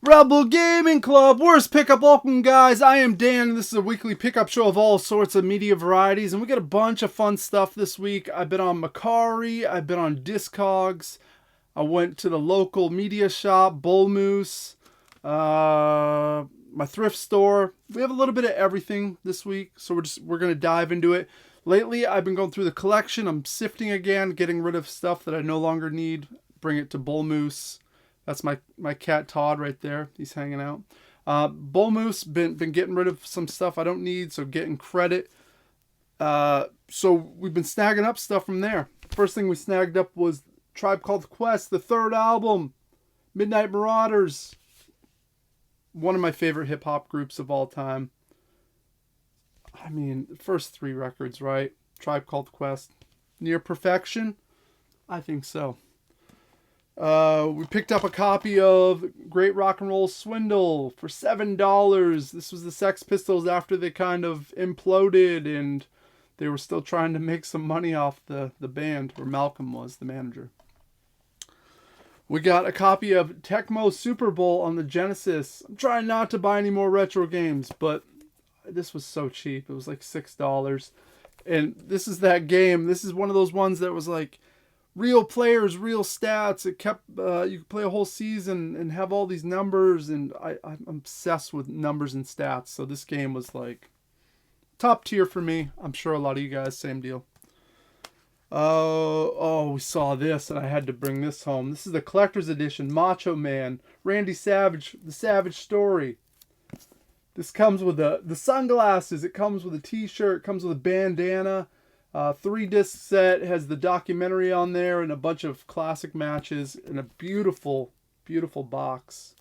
Rebel Gaming Club, worst pickup welcome, guys. I am Dan, and this is a weekly pickup show of all sorts of media varieties, and we got a bunch of fun stuff this week. I've been on Macari, I've been on Discogs, I went to the local media shop, Bull Moose, my thrift store. We have a little bit of everything this week, so we're gonna dive into it. Lately, I've been going through the collection. I'm sifting again, getting rid of stuff that I no longer need. Bring it to Bull Moose. That's my cat Todd right there. He's hanging out. Bull Moose been getting rid of some stuff I don't need, so getting credit. So we've been snagging up stuff from there. First thing we snagged up was Tribe Called Quest, the third album, Midnight Marauders. One of my favorite hip hop groups of all time. I mean, the first three records, right? Tribe Called Quest, near perfection. I think so. We picked up a copy of Great Rock and Roll Swindle for $7. This was the Sex Pistols after they kind of imploded and they were still trying to make some money off the band, where Malcolm was the manager. We got a copy of Tecmo Super Bowl on the Genesis. I'm trying not to buy any more retro games, but this was so cheap. It was like $6. And this is that game. This is one of those ones that was like, real players, real stats. It kept you could play a whole season and have all these numbers, and I'm obsessed with numbers and stats. So this game was like top tier for me. I'm sure a lot of you guys same deal. We saw this and I had to bring this home. This is the collector's edition, Macho Man, Randy Savage, the Savage Story. This comes with the sunglasses. It comes with a T-shirt. It comes with a bandana. 3-disc set, has the documentary on there and a bunch of classic matches and a beautiful, beautiful box.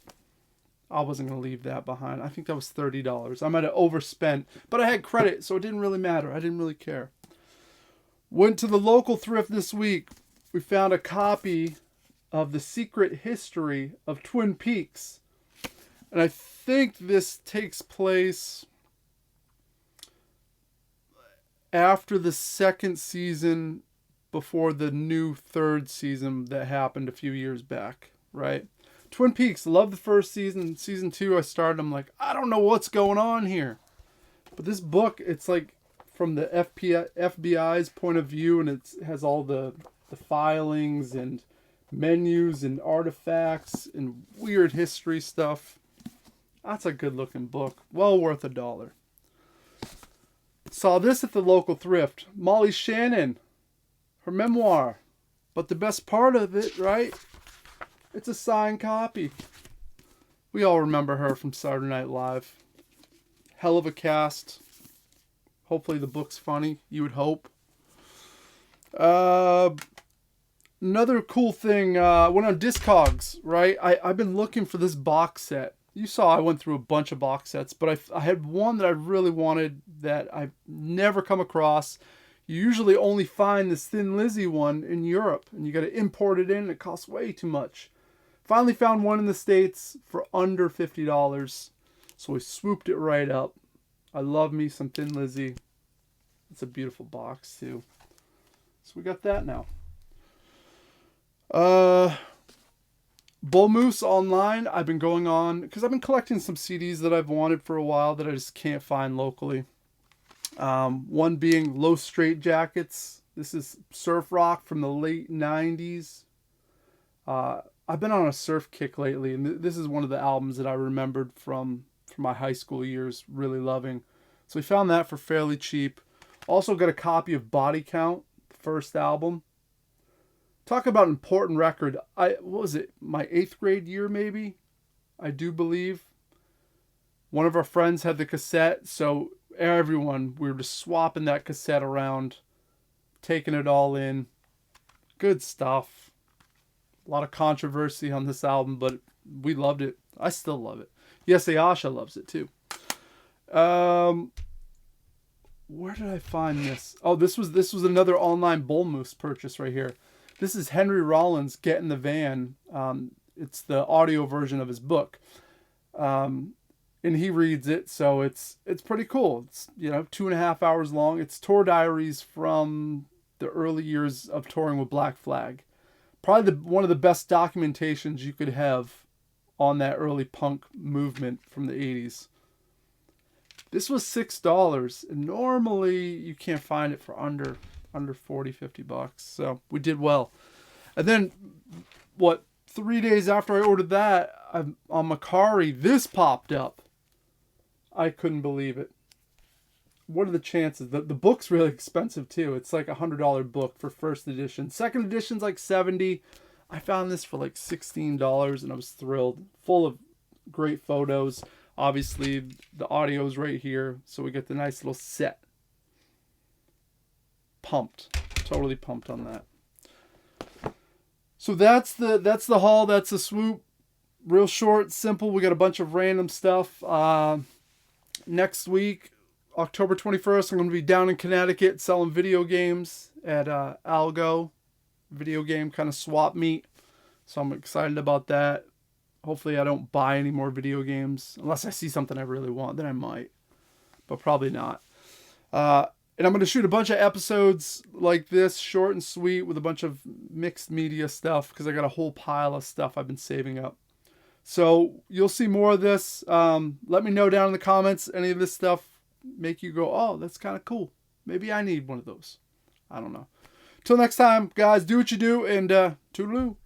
I wasn't going to leave that behind. I think that was $30. I might have overspent, but I had credit, so it didn't really matter. I didn't really care. Went to the local thrift this week. We found a copy of The Secret History of Twin Peaks. And I think this takes place after the second season, before the new third season that happened a few years back, right? Twin Peaks, love the first season. Season 2, I started, I'm like, I don't know what's going on here. But this book, it's like from the FBI's point of view, and it has all the filings and menus and artifacts and weird history stuff. That's a good looking book. Well worth $1. Saw this at the local thrift. Molly Shannon, her memoir. But the best part of it, right? It's a signed copy. We all remember her from Saturday Night Live. Hell of a cast. Hopefully the book's funny. You would hope. Another cool thing. Went on Discogs, right? I've been looking for this box set. You saw I went through a bunch of box sets, but I had one that I really wanted that I've never come across. You usually only find this Thin Lizzy one in Europe, and you got to import it in, and it costs way too much. Finally found one in the States for under $50, so we swooped it right up. I love me some Thin Lizzy. It's a beautiful box, too. So we got that now. Bull Moose online, I've been going on because I've been collecting some CDs that I've wanted for a while that I just can't find locally. One being Low Straight Jackets. This is surf rock from the late 90s. I've been on a surf kick lately, and this is one of the albums that I remembered from my high school years really loving. So we found that for fairly cheap. Also got a copy of Body Count, the first album. Talk about an important record. What was it? My 8th grade year, maybe? I do believe. One of our friends had the cassette, so everyone, we were just swapping that cassette around, taking it all in. Good stuff. A lot of controversy on this album, but we loved it. I still love it. Yes, Ayasha loves it too. Where did I find this? Oh, this was another online Bull Moose purchase right here. This is Henry Rollins' Get in the Van. It's the audio version of his book. And he reads it, so it's pretty cool. It's 2.5 hours long. It's tour diaries from the early years of touring with Black Flag. Probably one of the best documentations you could have on that early punk movement from the 80s. This was $6, and normally you can't find it for under 40, $50. So we did well. And then, 3 days after I ordered that, on Macari, this popped up. I couldn't believe it. What are the chances? The book's really expensive too. It's like $100 book for first edition. Second edition's like $70. I found this for like $16 and I was thrilled. Full of great photos. Obviously, the audio's right here, so we get the nice little set. Pumped. Totally pumped on that. So that's the haul. That's the swoop. Real short, simple. We got a bunch of random stuff. Next week, October 21st, I'm going to be down in Connecticut selling video games at Algo. Video game kind of swap meet. So I'm excited about that. Hopefully I don't buy any more video games. Unless I see something I really want, then I might. But probably not. And I'm going to shoot a bunch of episodes like this, short and sweet, with a bunch of mixed media stuff, because I got a whole pile of stuff I've been saving up. So you'll see more of this. Let me know down in the comments, any of this stuff make you go, oh, that's kind of cool. Maybe I need one of those. I don't know. Till next time, guys, do what you do, and toodaloo.